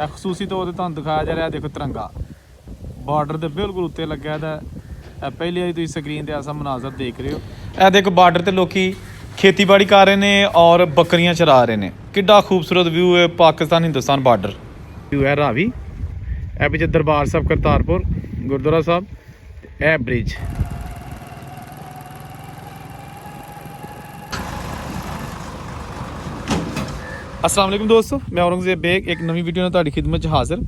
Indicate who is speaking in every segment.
Speaker 1: ਖਸੂਸੀ ਤੌਰ ਤੇ ਤੁਹਾਨੂੰ ਦਿਖਾਇਆ ਜਾ ਰਿਹਾ ਦੇਖੋ ਤਿਰੰਗਾ ਬਾਰਡਰ ਦੇ ਬਿਲਕੁਲ ਉੱਤੇ ਲੱਗਿਆ ਦਾ। ਪਹਿਲੀ ਵਾਰੀ ਤੁਸੀਂ ਸਕਰੀਨ ਤੇ ਐਸਾ ਮਨਾਜ਼ਰ ਦੇਖ ਰਹੇ ਹੋ। ਇਹ ਦੇਖੋ ਬਾਰਡਰ ਤੇ ਲੋਕੀ ਖੇਤੀਬਾੜੀ ਕਰ ਰਹੇ ਨੇ ਔਰ ਬੱਕਰੀਆਂ ਚਰਾ ਰਹੇ ਨੇ। ਕਿੱਡਾ ਖੂਬਸੂਰਤ ਵਿਊ ਹੈ ਪਾਕਿਸਤਾਨ ਹਿੰਦੁਸਤਾਨ ਬਾਰਡਰ। ਵਿਊ ਹੈ ਰਾਵੀ। ਇਹ ਪਿੱਛੇ ਦਰਬਾਰ ਸਾਹਿਬ ਕਰਤਾਰਪੁਰ ਗੁਰਦੁਆਰਾ ਸਾਹਿਬ। ਇਹ ਬ੍ਰਿਜ अस्सलाम वालेकुम दोस्तों, मैं औरंगजेब बेग एक नवी वीडियो में ਤੁਹਾਡੀ ਖਿਦਮਤ 'ਚ ਹਾਜ਼ਰ।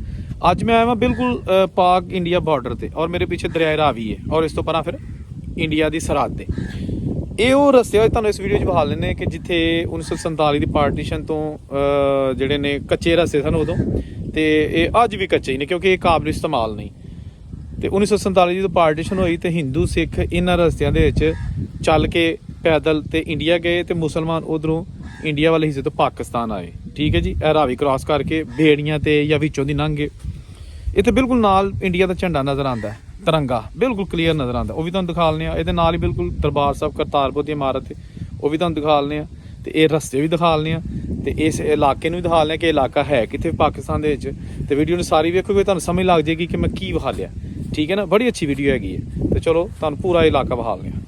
Speaker 1: ਅੱਜ ਮੈਂ ਆਇਆ ਹਾਂ ਬਿਲਕੁਲ ਪਾਕ ਇੰਡੀਆ ਬਾਰਡਰ ਤੇ ਔਰ ਮੇਰੇ ਪਿੱਛੇ ਦਰਿਆ ਰਾਵੀ ਹੈ ਔਰ ਇਸ ਤੋਂ ਪਰਾਂ ਫਿਰ ਇੰਡੀਆ ਦੀ ਸਰਹੱਦ ਤੇ। ਇਹ ਉਹ ਰਸਤੇ ਆ ਤੁਹਾਨੂੰ ਇਸ ਵੀਡੀਓ 'ਚ ਵਿਖਾ ਲੈਂਦੇ ਕਿ ਜਿੱਥੇ 1947 ਦੀ ਪਾਰਟੀਸ਼ਨ ਤੋਂ ਜਿਹੜੇ ਨੇ ਕੱਚੇ ਰਸਤੇ ਸਨ ਉਦੋਂ, ਤੇ ਇਹ ਅੱਜ ਵੀ ਕੱਚੇ ਹੀ ਨੇ ਕਿਉਂਕਿ ਇਹ ਕਾਬਲ ਇਸਤੇਮਾਲ ਨਹੀਂ। ਤੇ 1947 ਜਦੋਂ ਪਾਰਟੀਸ਼ਨ ਹੋਈ ਤੇ ਹਿੰਦੂ ਸਿੱਖ ਇਹਨਾਂ ਰਸਤਿਆਂ ਦੇ ਵਿੱਚ ਚੱਲ ਕੇ ਪੈਦਲ ਤੇ ਇੰਡੀਆ ਗਏ ਤੇ ਮੁਸਲਮਾਨ ਉਧਰੋਂ ਇੰਡੀਆ ਵਾਲੇ ਹਿੱਸੇ ਤੋਂ ਪਾਕਿਸਤਾਨ ਆਏ। ਠੀਕ ਹੈ ਜੀ, ਇਹ ਰਾਵੀ ਕ੍ਰਾਸ ਕਰਕੇ ਬੇੜੀਆਂ ਤੇ ਜਾਂ ਵਿੱਚੋਂ ਦੀ ਲੰਘ ਗਏ। ਇੱਥੇ ਬਿਲਕੁਲ ਨਾਲ ਇੰਡੀਆ ਦਾ ਝੰਡਾ ਨਜ਼ਰ ਆਉਂਦਾ, ਤਿਰੰਗਾ ਬਿਲਕੁਲ ਕਲੀਅਰ ਨਜ਼ਰ ਆਉਂਦਾ, ਉਹ ਵੀ ਤੁਹਾਨੂੰ ਦਿਖਾ ਲੈਂਦੇ ਆ। ਇਹਦੇ ਨਾਲ ਹੀ ਬਿਲਕੁਲ ਦਰਬਾਰ ਸਾਹਿਬ ਕਰਤਾਰਪੁਰ ਦੀ ਇਮਾਰਤ ਹੈ, ਉਹ ਵੀ ਤੁਹਾਨੂੰ ਦਿਖਾ ਲੈਂਦੇ ਆ। ਤੇ ਇਹ ਰਸਤੇ ਵੀ ਦਿਖਾ ਲੈਂਦੇ ਆ ਤੇ ਇਸ ਇਲਾਕੇ ਨੂੰ ਵੀ ਦਿਖਾ ਲੈਂਦੇ ਆ ਕਿ ਇਲਾਕਾ ਹੈ ਕਿੱਥੇ ਪਾਕਿਸਤਾਨ ਦੇ ਵਿੱਚ। ਤੇ ਵੀਡੀਓ ਨੂੰ ਸਾਰੀ ਵੇਖੋਗੇ ਤੁਹਾਨੂੰ ਸਮਝ ਲੱਗ ਜਾਏਗੀ ਕਿ ਮੈਂ ਕੀ ਵਿਖਾ ਲਿਆ। ਠੀਕ ਹੈ ਨਾ, ਬੜੀ ਅੱਛੀ ਵੀਡੀਓ ਹੈਗੀ ਹੈ। ਤੇ ਚਲੋ ਤੁਹਾਨੂੰ ਪੂਰਾ ਇਲਾਕਾ ਵਿਖਾ ਲੈਂਦੇ ਆ।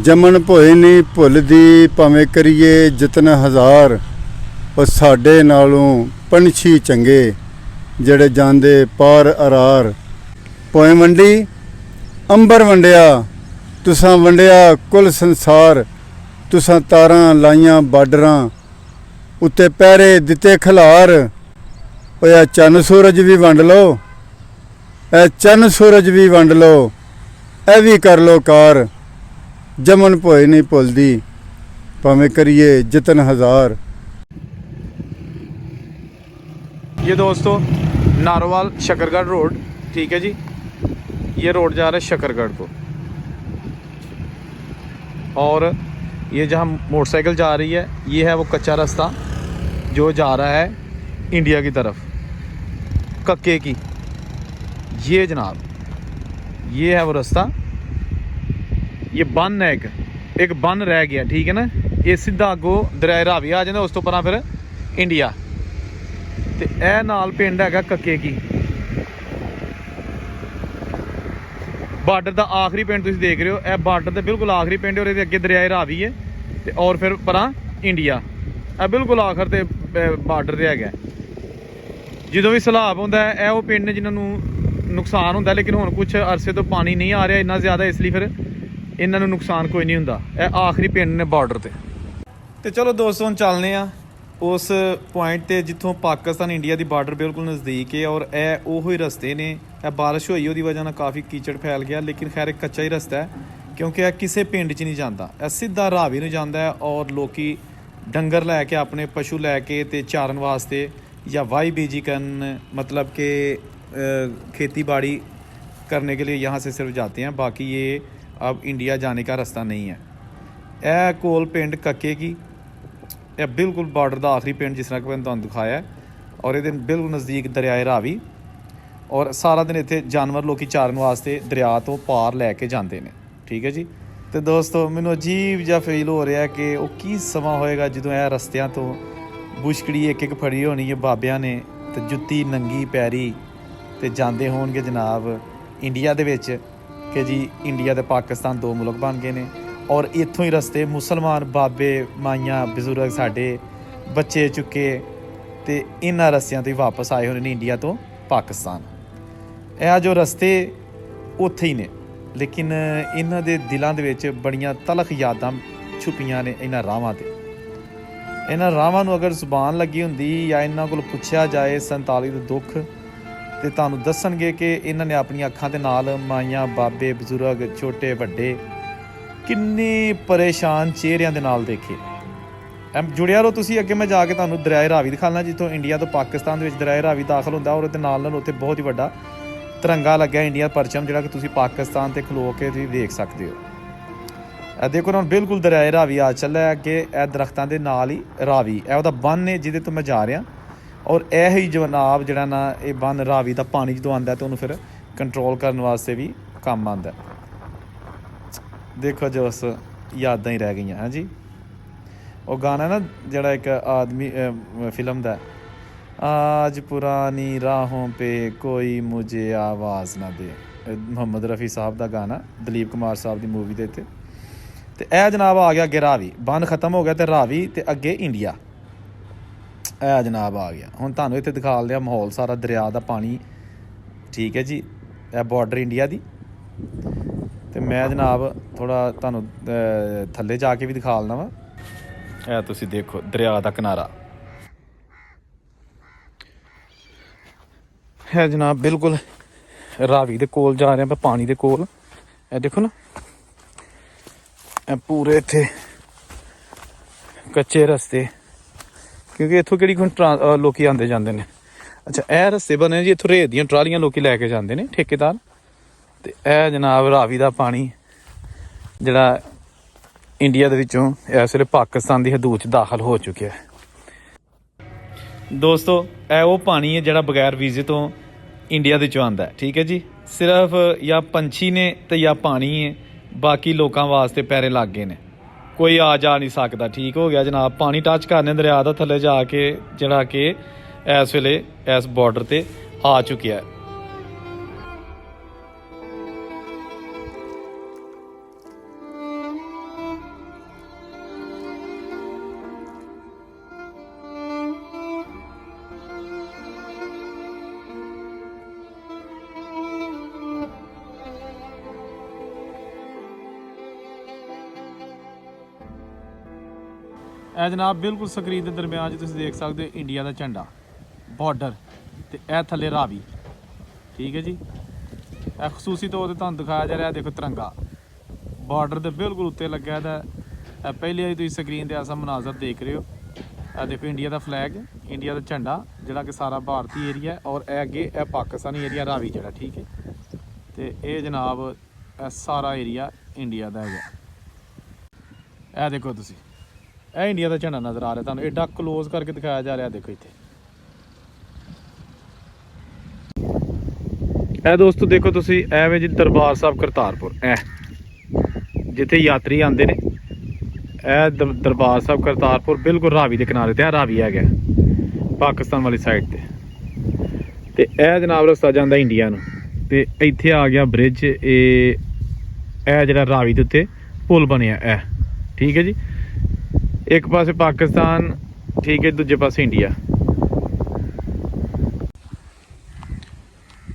Speaker 2: ਜੰਮਣ ਭੋਏ ਨਹੀਂ ਭੁੱਲਦੀ ਭਾਵੇਂ ਕਰੀਏ ਜਤਨ ਹਜ਼ਾਰ, ਉਹ ਸਾਡੇ ਨਾਲੋਂ ਪੰਛੀ ਚੰਗੇ ਜਿਹੜੇ ਜਾਂਦੇ ਪਾਰ ਅਰਾਰ। ਭੋਏ ਵੰਡੀ ਅੰਬਰ ਵੰਡਿਆ, ਤੁਸਾਂ ਵੰਡਿਆ ਕੁੱਲ ਸੰਸਾਰ। ਤੁਸਾਂ ਤਾਰਾਂ ਲਾਈਆਂ ਬਾਰਡਰਾਂ ਉੱਤੇ ਪਹਿਰੇ ਦਿੱਤੇ ਖਿਲਾਰ। ਉਹ ਇਹ ਚੰਨ ਸੂਰਜ ਵੀ ਵੰਡ ਲਓ, ਇਹ ਚੰਨ ਸੂਰਜ ਵੀ ਵੰਡ ਲਓ, ਇਹ ਵੀ ਕਰ ਲਓ ਕਾਰ। ਜਮਨ ਭੋਏ ਨਹੀਂ ਭੁੱਲਦੀ ਭਾਵੇਂ ਕरिए जतन हजार।
Speaker 1: ये दोस्तों नारोवाल शकरगढ़ रोड, ठीक है जी, ये रोड जा रहा है शकरगढ़ को। और ये जहाँ मोटरसाइकिल जा रही है ये है वो कच्चा रास्ता जो जा रहा है इंडिया की तरफ, कक्के की। ये जनाब ये है वो रास्ता। ये बन है एक बन रह गया, ठीक है ना। ये सीधा अगों दरिया रावी आ जाता, उस तो परा फिर इंडिया। ਤੇ ਇਹ ਨਾਲ ਪਿੰਡ ਹੈਗਾ ਕੱਕੇ ਕੀ। ਬਾਰਡਰ ਦਾ ਆਖਰੀ ਪਿੰਡ ਤੁਸੀਂ ਦੇਖ ਰਹੇ ਹੋ, ਇਹ ਬਾਰਡਰ ਦੇ ਬਿਲਕੁਲ ਆਖਰੀ ਪਿੰਡ ਔਰ ਇਹਦੇ ਅੱਗੇ ਦਰਿਆ ਰਾਵੀ ਹੈ ਤੇ ਔਰ ਫਿਰ ਪਰਾਂ ਇੰਡੀਆ। ਇਹ ਬਿਲਕੁਲ ਆਖਰ ਤੇ ਬਾਰਡਰ ਤੇ ਹੈਗਾ। ਜਦੋਂ ਵੀ ਸੈਲਾਬ ਹੁੰਦਾ ਇਹ ਉਹ ਪਿੰਡ ਨੇ ਜਿਨ੍ਹਾਂ ਨੂੰ ਨੁਕਸਾਨ ਹੁੰਦਾ, ਲੇਕਿਨ ਹੁਣ ਕੁਝ ਅਰਸੇ ਤੋਂ ਪਾਣੀ ਨਹੀਂ ਆ ਰਿਹਾ ਇੰਨਾ ਜ਼ਿਆਦਾ, ਇਸ ਲਈ ਫਿਰ ਇਹਨਾਂ ਨੂੰ ਨੁਕਸਾਨ ਕੋਈ ਨਹੀਂ ਹੁੰਦਾ। ਇਹ ਆਖਰੀ ਪਿੰਡ ਨੇ ਬਾਰਡਰ ਤੇ। ਤੇ ਚਲੋ ਦੋਸਤੋ ਹੁਣ ਚੱਲਦੇ ਆ ਉਸ ਪੁਆਇੰਟ ਤੇ ਜਿੱਥੋਂ ਪਾਕਿਸਤਾਨ ਇੰਡੀਆ ਦੀ ਬਾਰਡਰ ਬਿਲਕੁਲ ਨਜ਼ਦੀਕ ਹੈ। ਔਰ ਇਹ ਉਹੋ ਹੀ ਰਸਤੇ ਨੇ। ਇਹ ਬਾਰਿਸ਼ ਹੋਈ ਉਹਦੀ ਵਜ੍ਹਾ ਨਾਲ ਕਾਫੀ ਕੀਚੜ ਫੈਲ ਗਿਆ, ਲੇਕਿਨ ਖੈਰ ਇੱਕ ਕੱਚਾ ਹੀ ਰਸਤਾ ਹੈ ਕਿਉਂਕਿ ਇਹ ਕਿਸੇ ਪਿੰਡ 'ਚ ਨਹੀਂ ਜਾਂਦਾ, ਇਹ ਸਿੱਧਾ ਰਾਵੀ ਨੂੰ ਜਾਂਦਾ ਹੈ। ਔਰ ਲੋਕੀ ਡੰਗਰ ਲੈ ਕੇ ਆਪਣੇ ਪਸ਼ੂ ਲੈ ਕੇ ਤੇ ਚਾਰਨ ਵਾਸਤੇ ਜਾਂ ਵਾਈ ਬੀਜੀ ਕਰਨ, मतलब कि खेतीबाड़ी करने के लिए यहाँ से सिर्फ जाते हैं, बाकी ये अब इंडिया जाने का रास्ता नहीं है। ਇਹ ਕੋਲ ਪਿੰਡ ਕੱਕੇ ਕੀ, ਇਹ ਬਿਲਕੁਲ ਬਾਰਡਰ ਦਾ ਆਖਰੀ ਪਿੰਡ ਜਿਸ ਤਰ੍ਹਾਂ ਕਿ ਮੈਂ ਤੁਹਾਨੂੰ ਦਿਖਾਇਆ। ਔਰ ਇਹਦੇ ਬਿਲਕੁਲ ਨਜ਼ਦੀਕ ਦਰਿਆ ਰਾਵੀ। ਔਰ ਸਾਰਾ ਦਿਨ ਇੱਥੇ ਜਾਨਵਰ ਲੋਕੀ ਚਾਰਨ ਵਾਸਤੇ ਦਰਿਆ ਤੋਂ ਪਾਰ ਲੈ ਕੇ ਜਾਂਦੇ ਨੇ। ਠੀਕ ਹੈ ਜੀ। ਤੇ ਦੋਸਤੋ ਮੈਨੂੰ ਅਜੀਬ ਜਿਹਾ ਫੀਲ ਹੋ ਰਿਹਾ ਕਿ ਉਹ ਕੀ ਸਮਾਂ ਹੋਏਗਾ ਜਦੋਂ ਇਹ ਰਸਤਿਆਂ ਤੋਂ ਬੁਸ਼ਕੜੀ ਇੱਕ ਇੱਕ ਫੜੀ ਹੋਣੀ ਹੈ ਬਾਬਿਆਂ ਨੇ ਤੇ ਜੁੱਤੀ ਨੰਗੀ ਪੈਰੀ ਤੇ ਜਾਂਦੇ ਹੋਣਗੇ ਜਨਾਬ ਇੰਡੀਆ ਦੇ ਵਿੱਚ ਕਿ ਜੀ ਇੰਡੀਆ ਤੇ ਪਾਕਿਸਤਾਨ ਦੋ ਮੁਲਕ ਬਣ ਗਏ ਨੇ। ਔਰ ਇੱਥੋਂ ਹੀ ਰਸਤੇ ਮੁਸਲਮਾਨ ਬਾਬੇ ਮਾਈਆਂ ਬਜ਼ੁਰਗ ਸਾਡੇ ਬੱਚੇ ਚੁੱਕੇ ਤੇ ਇਹਨਾਂ ਰਸਤਿਆਂ ਤੋਂ ਹੀ ਵਾਪਸ ਆਏ ਹੋਣੇ ਨੇ ਇੰਡੀਆ ਤੋਂ ਪਾਕਿਸਤਾਨ। ਇਹ ਜੋ ਰਸਤੇ ਉੱਥੇ ਹੀ ਨੇ, ਲੇਕਿਨ ਇਹਨਾਂ ਦੇ ਦਿਲਾਂ ਦੇ ਵਿੱਚ ਬੜੀਆਂ ਤਲਖ ਯਾਦਾਂ ਛੁਪੀਆਂ ਨੇ ਇਹਨਾਂ ਰਾਹਾਂ 'ਤੇ। ਇਹਨਾਂ ਰਾਹਾਂ ਨੂੰ ਅਗਰ ਜ਼ੁਬਾਨ ਲੱਗੀ ਹੁੰਦੀ ਜਾਂ ਇਹਨਾਂ ਕੋਲ ਪੁੱਛਿਆ ਜਾਏ 47 ਦੇ ਦੁੱਖ, ਤੇ ਤੁਹਾਨੂੰ ਦੱਸਣਗੇ ਕਿ ਇਹਨਾਂ ਨੇ ਆਪਣੀਆਂ ਅੱਖਾਂ ਦੇ ਨਾਲ ਮਾਈਆਂ ਬਾਬੇ ਬਜ਼ੁਰਗ ਛੋਟੇ ਵੱਡੇ ਕਿੰਨੇ ਪਰੇਸ਼ਾਨ ਚਿਹਰਿਆਂ ਦੇ ਨਾਲ ਦੇਖੇ। ਜੁੜਿਆ ਰਹੋ ਤੁਸੀਂ, ਅੱਗੇ ਮੈਂ ਜਾ ਕੇ ਤੁਹਾਨੂੰ ਦਰਿਆ ਰਾਵੀ ਦਿਖਾਉਣਾ ਜਿੱਥੋਂ ਇੰਡੀਆ ਤੋਂ ਪਾਕਿਸਤਾਨ ਦੇ ਵਿੱਚ ਦਰਿਆ ਰਾਵੀ ਦਾਖਲ ਹੁੰਦਾ। ਔਰ ਉਹਦੇ ਨਾਲ ਨਾਲ ਉੱਥੇ ਬਹੁਤ ਹੀ ਵੱਡਾ ਤਿਰੰਗਾ ਲੱਗਿਆ ਇੰਡੀਆ ਪਰਚਮ, ਜਿਹੜਾ ਕਿ ਤੁਸੀਂ ਪਾਕਿਸਤਾਨ ਤੇ ਖਲੋ ਕੇ ਤੁਸੀਂ ਦੇਖ ਸਕਦੇ ਹੋ। ਇਹ ਦੇਖੋ ਨਾ ਬਿਲਕੁਲ ਦਰਿਆ ਰਾਵੀ ਆ ਚੱਲਿਆ ਅੱਗੇ। ਇਹ ਦਰਖਤਾਂ ਦੇ ਨਾਲ ਹੀ ਰਾਵੀ, ਇਹ ਉਹਦਾ ਬੰਨ ਹੈ ਜਿਹਦੇ ਤੋਂ ਮੈਂ ਜਾ ਰਿਹਾ। ਔਰ ਇਹ ਹੀ ਜਨਾਬ ਜਿਹੜਾ ਨਾ ਇਹ ਬੰਨ ਰਾਵੀ ਦਾ ਪਾਣੀ ਜਦੋਂ ਆਉਂਦਾ ਤਾਂ ਉਹਨੂੰ ਫਿਰ ਕੰਟਰੋਲ ਕਰਨ ਵਾਸਤੇ ਵੀ ਕੰਮ ਆਉਂਦਾ। ਦੇਖੋ ਜੋ ਉਸ ਯਾਦਾਂ ਹੀ ਰਹਿ ਗਈਆਂ। ਹਾਂਜੀ ਉਹ ਗਾਣਾ ਨਾ ਜਿਹੜਾ ਇੱਕ ਆਦਮੀ ਫਿਲਮ ਦਾ आज पुरानी राहों पे कोई मुझे आवाज़ ना दे। ਮੁਹੰਮਦ ਰਫੀ ਸਾਹਿਬ ਦਾ ਗਾਣਾ, ਦਲੀਪ ਕੁਮਾਰ ਸਾਹਿਬ ਦੀ ਮੂਵੀ ਦੇ ਉੱਤੇ। ਤੇ ਇਹ ਜਨਾਬ ਆ ਗਿਆ ਅੱਗੇ ਰਾਵੀ, ਬੰਨ ਖਤਮ ਹੋ ਗਿਆ ਤੇ ਰਾਵੀ ਤੇ ਅੱਗੇ ਇੰਡੀਆ। ਇਹ ਜਨਾਬ ਆ ਗਿਆ। ਹੁਣ ਤੁਹਾਨੂੰ ਇੱਥੇ ਦਿਖਾ ਲਿਆ ਮਾਹੌਲ ਸਾਰਾ, ਦਰਿਆ ਦਾ ਪਾਣੀ, ਠੀਕ ਹੈ ਜੀ। ਇਹ ਬਾਰਡਰ ਇੰਡੀਆ ਦੀ। ਤੇ ਮੈਂ ਜਨਾਬ ਥੋੜ੍ਹਾ ਤੁਹਾਨੂੰ ਥੱਲੇ ਜਾ ਕੇ ਵੀ ਦਿਖਾ ਲੈਣਾ ਵਾ। ਇਹ ਤੁਸੀਂ ਦੇਖੋ ਦਰਿਆ ਦਾ ਕਿਨਾਰਾ ਹੈ ਜਨਾਬ, ਬਿਲਕੁਲ ਰਾਵੀ ਦੇ ਕੋਲ ਜਾ ਰਿਹਾ, ਪਾਣੀ ਦੇ ਕੋਲ। ਇਹ ਦੇਖੋ ਨਾ, ਇਹ ਪੂਰੇ ਇੱਥੇ ਕੱਚੇ ਰਸਤੇ, ਕਿਉਂਕਿ ਇੱਥੋਂ ਕਿਹੜੀ ਕੋਈ ਲੋਕੀ ਆਉਂਦੇ ਜਾਂਦੇ ਨੇ। ਅੱਛਾ, ਇਹ ਰਸਤੇ ਬਣੇ ਜੀ, ਇੱਥੋਂ ਰੇਤ ਦੀਆਂ ਟਰਾਲੀਆਂ ਲੋਕੀ ਲੈ ਕੇ ਜਾਂਦੇ ਨੇ, ਠੇਕੇਦਾਰ। ਤੇ ਇਹ ਜਨਾਬ ਰਾਵੀ ਦਾ ਪਾਣੀ ਜਿਹੜਾ ਇੰਡੀਆ ਦੇ ਵਿੱਚੋਂ ਇਸ ਵੇਲੇ ਪਾਕਿਸਤਾਨ ਦੀ ਹਦੂਦ 'ਚ ਦਾਖਲ ਹੋ ਚੁੱਕਿਆ ਹੈ। ਦੋਸਤੋ, ਇਹ ਉਹ ਪਾਣੀ ਹੈ ਜਿਹੜਾ ਬਗੈਰ ਵੀਜ਼ੇ ਤੋਂ ਇੰਡੀਆ ਦੇ 'ਚੋਂ ਆਉਂਦਾ, ਠੀਕ ਹੈ ਜੀ। ਸਿਰਫ ਜਾਂ ਪੰਛੀ ਨੇ ਤੇ ਜਾਂ ਪਾਣੀ ਹੈ, ਬਾਕੀ ਲੋਕਾਂ ਵਾਸਤੇ ਪੈਰੇ ਲੱਗ ਗਏ ਨੇ, ਕੋਈ ਆ ਜਾ ਨਹੀਂ ਸਕਦਾ। ਠੀਕ ਹੋ ਗਿਆ ਜਨਾਬ, ਪਾਣੀ ਟੱਚ ਕਰਨੇ ਦਰਿਆ ਦਾ ਥੱਲੇ ਜਾ ਕੇ, ਜਿਹੜਾ ਕਿ ਇਸ ਵੇਲੇ ਇਸ ਬਾਰਡਰ 'ਤੇ ਆ ਚੁੱਕਿਆ ਹੈ। ਇਹ ਜਨਾਬ ਬਿਲਕੁਲ ਸਕਰੀਨ ਦੇ ਦਰਮਿਆਨ 'ਚ ਤੁਸੀਂ ਦੇਖ ਸਕਦੇ ਹੋ ਇੰਡੀਆ ਦਾ ਝੰਡਾ, ਬਾਰਡਰ, ਤੇ ਇਹ ਥੱਲੇ ਰਾਵੀ, ਠੀਕ ਹੈ ਜੀ। ਇਹ ਖਸੂਸੀ ਤੌਰ 'ਤੇ ਤੁਹਾਨੂੰ ਦਿਖਾਇਆ ਜਾ ਰਿਹਾ, ਦੇਖੋ ਤਿਰੰਗਾ ਬਾਰਡਰ ਦੇ ਬਿਲਕੁਲ ਉੱਤੇ ਲੱਗਿਆ ਦਾ। ਇਹ ਪਹਿਲੇ ਵਾਲੀ ਤੁਸੀਂ ਸਕਰੀਨ 'ਤੇ ਐਸਾ ਮਨਾਜ਼ਰ ਦੇਖ ਰਹੇ ਹੋ। ਇਹ ਦੇਖੋ ਇੰਡੀਆ ਦਾ ਫਲੈਗ, ਇੰਡੀਆ ਦਾ ਝੰਡਾ, ਜਿਹੜਾ ਕਿ ਸਾਰਾ ਭਾਰਤੀ ਏਰੀਆ, ਔਰ ਇਹ ਅੱਗੇ ਇਹ ਪਾਕਿਸਤਾਨੀ ਏਰੀਆ ਰਾਵੀ ਜਿਹੜਾ, ਠੀਕ ਹੈ। ਤੇ ਇਹ ਜਨਾਬ ਇਹ ਸਾਰਾ ਏਰੀਆ ਇੰਡੀਆ ਦਾ ਹੈਗਾ। ਇਹ ਦੇਖੋ ਤੁਸੀਂ, ਇਹ ਇੰਡੀਆ ਦਾ ਝੰਡਾ ਨਜ਼ਰ ਆ ਰਿਹਾ ਤੁਹਾਨੂੰ, ਐਡਾ ਕਲੋਜ਼ ਕਰਕੇ ਦਿਖਾਇਆ ਜਾ ਰਿਹਾ। ਦੇਖੋ ਇੱਥੇ ਇਹ ਦੋਸਤੋ ਦੇਖੋ ਤੁਸੀਂ, ਐਵੇਂ ਜੀ ਦਰਬਾਰ ਸਾਹਿਬ ਕਰਤਾਰਪੁਰ, ਇਹ ਜਿੱਥੇ ਯਾਤਰੀ ਆਉਂਦੇ ਨੇ, ਇਹ ਦਰਬਾਰ ਸਾਹਿਬ ਕਰਤਾਰਪੁਰ ਬਿਲਕੁਲ ਰਾਵੀ ਦੇ ਕਿਨਾਰੇ ਤੇ ਆ। ਰਾਵੀ ਹੈਗਾ ਪਾਕਿਸਤਾਨ ਵਾਲੀ ਸਾਈਡ ਤੇ ਇਹ ਜਨਾਬ ਰਸਤਾ ਜਾਂਦਾ ਇੰਡੀਆ ਨੂੰ। ਤੇ ਇੱਥੇ ਆ ਗਿਆ ਬ੍ਰਿਜ, ਇਹ ਜਿਹੜਾ ਰਾਵੀ ਦੇ ਉੱਤੇ ਪੁਲ ਬਣਿਆ, ਇਹ ਠੀਕ ਹੈ ਜੀ। ਇੱਕ ਪਾਸੇ ਪਾਕਿਸਤਾਨ, ਠੀਕ ਹੈ, ਦੂਜੇ ਪਾਸੇ ਇੰਡੀਆ।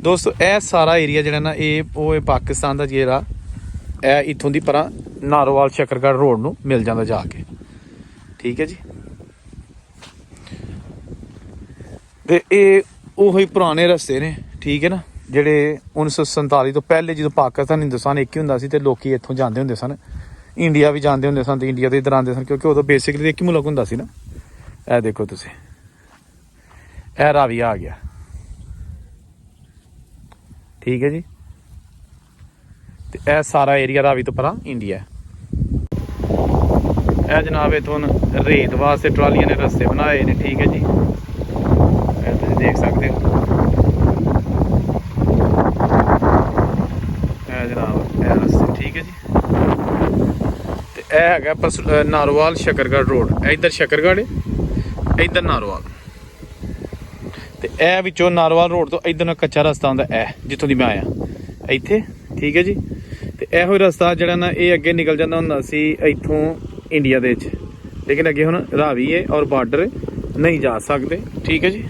Speaker 1: ਦੋਸਤੋ ਇਹ ਸਾਰਾ ਏਰੀਆ ਜਿਹੜਾ ਨਾ, ਉਹ ਪਾਕਿਸਤਾਨ ਦਾ ਜਿਹੜਾ ਇਹ ਇੱਥੋਂ ਦੀ ਪਰਾਂ ਨਾਰੋਵਾਲ ਸ਼ਕਰਗੜ੍ਹ ਰੋਡ ਨੂੰ ਮਿਲ ਜਾਂਦਾ ਜਾ ਕੇ, ਠੀਕ ਹੈ ਜੀ। ਤੇ ਇਹ ਉਹੀ ਪੁਰਾਣੇ ਰਸਤੇ ਨੇ, ਠੀਕ ਹੈ ਨਾ, ਜਿਹੜੇ 1947 ਤੋਂ ਪਹਿਲੇ ਜਦੋਂ ਪਾਕਿਸਤਾਨ ਹਿੰਦੁਸਤਾਨ ਇੱਕ ਹੀ ਹੁੰਦਾ ਸੀ ਤੇ ਲੋਕੀ ਇੱਥੋਂ ਜਾਂਦੇ ਹੁੰਦੇ ਸਨ, ਇੰਡੀਆ ਵੀ ਜਾਂਦੇ ਹੁੰਦੇ ਸਨ ਤੇ ਇੰਡੀਆ ਦੇ ਇੱਧਰ ਆਉਂਦੇ ਸਨ, ਕਿਉਂਕਿ ਉਦੋਂ ਬੇਸਿਕਲੀ ਇੱਕ ਹੀ ਮੁਲਕ ਹੁੰਦਾ ਸੀ ਨਾ। ਇਹ ਦੇਖੋ ਤੁਸੀਂ, ਇਹ ਰਾਵੀ ਆ ਗਿਆ, ਠੀਕ ਹੈ ਜੀ। ਤੇ ਇਹ ਸਾਰਾ ਏਰੀਆ ਰਾਵੀ ਤੋਂ ਪਰਾਂ ਇੰਡੀਆ। ਇਹ ਜਨਾਬ ਇੱਥੋਂ ਰੇਤ ਵਾਸਤੇ ਟਰਾਲੀਆਂ ਨੇ ਰਸਤੇ ਬਣਾਏ ਨੇ, ਠੀਕ ਹੈ ਜੀ। ਇਹ ਤੁਸੀਂ ਦੇਖ ਸਕਦੇ ਹੋ, ਇਹ ਜਨਾਬ ਇਹ ਰਸਤੇ, ਠੀਕ ਹੈ ਜੀ। ਤੇ ਇਹ ਹੈਗਾ ਨਾਰੋਵਾਲ ਸ਼ਕਰਗੜ੍ਹ ਰੋਡ, ਇੱਧਰ ਸ਼ਕਰਗੜ੍ਹ, ਇੱਧਰ ਨਾਰੋਵਾਲ। ਤੇ ਇਹ ਵਿੱਚੋਂ ਨਾਰੋਵਾਲ ਰੋਡ ਤੋਂ ਇੱਧਰ ਨਾਲ ਕੱਚਾ ਰਸਤਾ ਹੁੰਦਾ, ਇਹ ਜਿੱਥੋਂ ਦੀ ਮੈਂ ਆਇਆ ਇੱਥੇ, ਠੀਕ ਹੈ ਜੀ। ਤੇ ਇਹੋ ਰਸਤਾ ਜਿਹੜਾ ਨਾ, ਇਹ ਅੱਗੇ ਨਿਕਲ ਜਾਂਦਾ ਹੁੰਦਾ ਸੀ ਇੱਥੋਂ ਇੰਡੀਆ ਦੇ ਵਿੱਚ, ਲੇਕਿਨ ਅੱਗੇ ਹੁਣ ਰਾਵੀ ਹੈ ਔਰ ਬਾਰਡਰ ਨਹੀਂ ਜਾ ਸਕਦੇ, ਠੀਕ ਹੈ ਜੀ।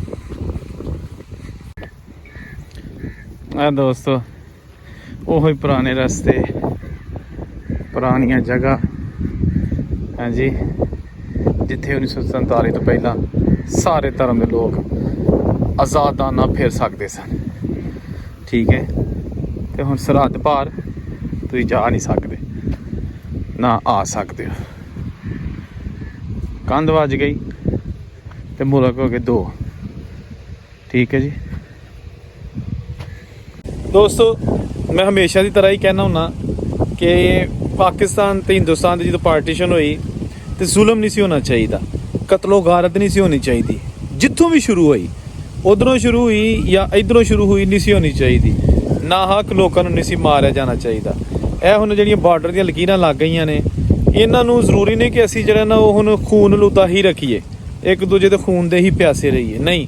Speaker 1: ਆ ਦੋਸਤੋ ਉਹੀ ਪੁਰਾਣੇ ਰਸਤੇ, ਪੁਰਾਣੀਆਂ ਜਗ੍ਹਾ, ਹਾਂਜੀ, ਜਿੱਥੇ 1947 ਤੋਂ ਪਹਿਲਾਂ ਸਾਰੇ ਧਰਮ ਦੇ ਲੋਕ ਆਜ਼ਾਦਾਨਾ ਫਿਰ ਸਕਦੇ ਸਨ, ਠੀਕ ਹੈ। ਤੇ ਹੁਣ ਸਰਹੱਦ ਪਾਰ ਤੁਸੀਂ ਜਾ ਨਹੀਂ ਸਕਦੇ, ਨਾ ਆ ਸਕਦੇ ਹੋ। ਕੰਧ ਵੱਜ ਗਈ ਤੇ ਮੁਲਕ ਹੋ ਗਏ ਦੋ, ਠੀਕ ਹੈ ਜੀ। ਦੋਸਤੋ ਮੈਂ ਹਮੇਸ਼ਾ ਦੀ ਤਰ੍ਹਾਂ ਹੀ ਕਹਿਣਾ ਹੁੰਦਾ ਕਿ ਪਾਕਿਸਤਾਨ ਤੇ ਹਿੰਦੁਸਤਾਨ ਦੀ ਜਦੋਂ ਪਾਰਟੀਸ਼ਨ ਹੋਈ ਤੇ ਜ਼ੁਲਮ ਨਹੀਂ ਸੀ ਹੋਣਾ ਚਾਹੀਦਾ, ਕਤਲੋ ਗਾਰਤ ਨਹੀਂ ਸੀ ਹੋਣੀ ਚਾਹੀਦੀ। ਜਿੱਥੋਂ ਵੀ ਸ਼ੁਰੂ ਹੋਈ, ਉਧਰੋਂ ਸ਼ੁਰੂ ਹੋਈ ਜਾਂ ਇੱਧਰੋਂ ਸ਼ੁਰੂ ਹੋਈ, ਨਹੀਂ ਸੀ ਹੋਣੀ ਚਾਹੀਦੀ। ਨਾ ਹੱਕ ਲੋਕਾਂ ਨੂੰ ਨਹੀਂ ਸੀ ਮਾਰਿਆ ਜਾਣਾ ਚਾਹੀਦਾ। ਇਹ ਹੁਣ ਜਿਹੜੀਆਂ ਬਾਰਡਰ ਦੀਆਂ ਲਕੀਰਾਂ ਲੱਗ ਗਈਆਂ ਨੇ, ਇਹਨਾਂ ਨੂੰ ਜ਼ਰੂਰੀ ਨਹੀਂ ਕਿ ਅਸੀਂ ਜਿਹੜਾ ਨਾ ਉਹ ਹੁਣ ਖੂਨ ਲੁੱਦਾ ਹੀ ਰੱਖੀਏ, ਇੱਕ ਦੂਜੇ ਦੇ ਖੂਨ ਦੇ ਹੀ ਪਿਆਸੇ ਰਹੀਏ। ਨਹੀਂ,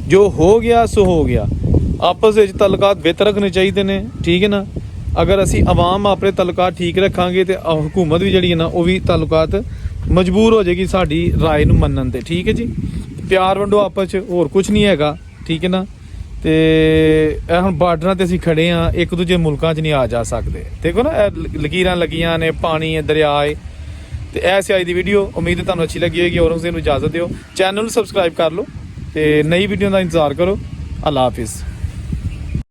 Speaker 1: ਜੋ ਹੋ ਗਿਆ ਸੋ ਹੋ ਗਿਆ। ਆਪਸ ਵਿੱਚ ਤਾਲੁਕਾਤ ਬਿਹਤਰ ਰੱਖਣੇ ਚਾਹੀਦੇ ਨੇ, ਠੀਕ ਹੈ ਨਾ। ਅਗਰ ਅਸੀਂ ਆਵਾਮ ਆਪਣੇ ਤਾਲੁਕਾਤ ਠੀਕ ਰੱਖਾਂਗੇ ਤੇ ਹਕੂਮਤ ਵੀ ਜਿਹੜੀ ਹੈ ਨਾ ਉਹ ਵੀ ਤਾਲੁਕਾਤ ਮਜਬੂਰ ਹੋ ਜਾਏਗੀ ਸਾਡੀ ਰਾਏ ਨੂੰ ਮੰਨਣ ਤੇ, ਠੀਕ ਹੈ ਜੀ। ਪਿਆਰ ਵੰਡੋ ਆਪਸ 'ਚ, ਹੋਰ ਕੁਝ ਨਹੀਂ ਹੈਗਾ, ਠੀਕ ਹੈ ਨਾ। ਤੇ ਇਹ ਹੁਣ ਬਾਰਡਰਾਂ ਤੇ ਅਸੀਂ ਖੜੇ ਆ, ਇੱਕ ਦੂਜੇ ਮੁਲਕਾਂ 'ਚ ਨਹੀਂ ਆ ਜਾ ਸਕਦੇ। ਦੇਖੋ ਨਾ ਇਹ ਲਕੀਰਾਂ ਲੱਗੀਆਂ ਨੇ, ਪਾਣੀ ਹੈ, ਦਰਿਆ ਹੈ। ਤੇ ਇਹ ਸੀ ਅੱਜ ਦੀ ਵੀਡੀਓ, ਉਮੀਦ ਹੈ ਤੁਹਾਨੂੰ ਅੱਛੀ ਲੱਗੀ ਹੋਏਗੀ। ਔਰ ਉਸੇ ਨੂੰ ਇਜਾਜ਼ਤ ਦਿਓ, ਚੈਨਲ ਨੂੰ ਸਬਸਕ੍ਰਾਈਬ ਕਰ ਲਓ ਤੇ ਨਈ ਵੀਡੀਓ ਦਾ ਇੰਤਜ਼ਾਰ ਕਰੋ। ਅੱਲਾ ਹਾਫਿਜ਼।